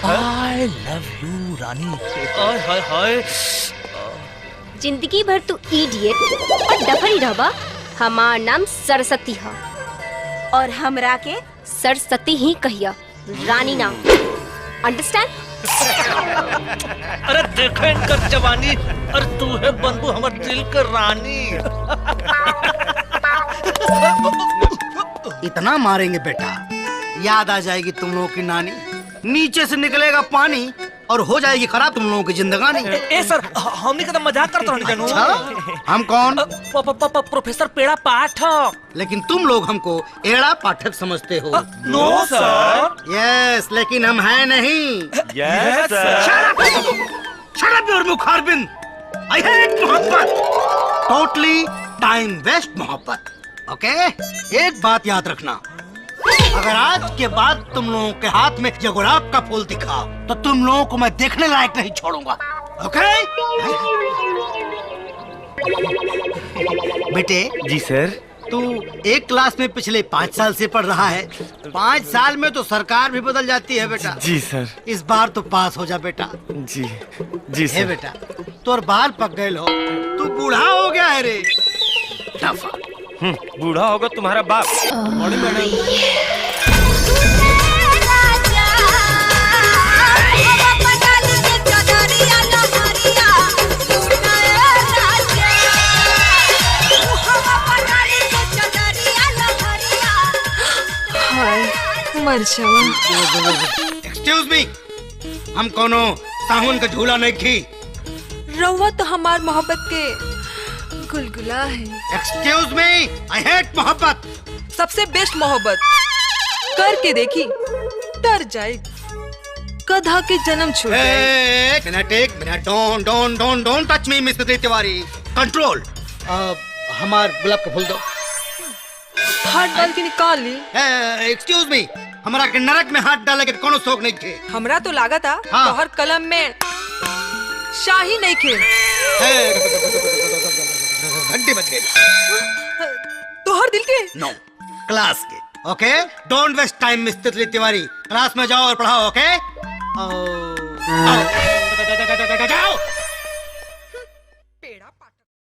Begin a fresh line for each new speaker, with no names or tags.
I love you रानी।
हाय हाय हाय।
जिंदगी भर तू इडियट और डफरी रहबा। हमार नाम सरस्वती है और हमरा के सरस्वती ही कहिया, रानी नाम। अंडरस्टैंड?
अरे देखो इनकर जवानी, और तू है बंधु हमर दिल का रानी।
इतना मारेंगे बेटा, याद आ जाएगी तुम लोगों की नानी। नीचे से निकलेगा पानी और हो जाएगी खराब तुम लोगों की जिंदगानी।
ए सर, हमने का तो मजाक करते हैं जानू।
अच्छा? हम कौन?
प्रोफेसर पेड़ा पाठक।
लेकिन तुम लोग हमको एड़ा पाठक समझते हो।
नो सर।
यस, लेकिन हम हैं नहीं।
Yes sir.
Shut up your मुखारबिन। I hate मोहब्बत। Totally time waste मोहब्बत। ओके? एक बात याद रखना, अगर आज के बाद तुम लोगों के हाथ में ये गुलाब का फूल दिखा तो तुम लोगों को मैं देखने लायक नहीं छोड़ूंगा। ओके? बेटे।
जी सर।
तू एक क्लास में पिछले 5 साल से पढ़ रहा है। 5 साल में तो सरकार भी बदल जाती है बेटा।
जी सर।
इस बार तो पास हो जा बेटा।
जी जी सर।
बेटा, तोर बाल पक गए हो, तू बूढ़ा हो गया है रे। टफा।
बूढ़ा होगा तुम्हारा बाप।
मर जावा।
एक्सक्यूज मी, हम कोनो साहुन का झूला नहीं खी।
रउआ तो हमार मोहब्बत के गुलगुला है।
एक्सक्यूज मी, आई हेट मोहब्बत।
सबसे बेस्ट मोहब्बत करके देखी, डर जाए, गधा के जन्म छूट जाए।
एक minute, don't touch me miss Tiwari. Control. हमार गुलाब का फूल दो।
हाथ डाल के निकाल ली।
एक्सक्यूज मी, हमारा के नरक में हाथ डाले के कोनो शौक नहीं थे।
हमरा तो लागत था
हाँ।
तो हर कलम में शाही नहीं खे।
घंटी बज गई।
तो हर दिल के?
नो, क्लास के। Okay, don't waste time mister Tiwari. Class में जाओ और पढ़ाओ। ओके? जाओ।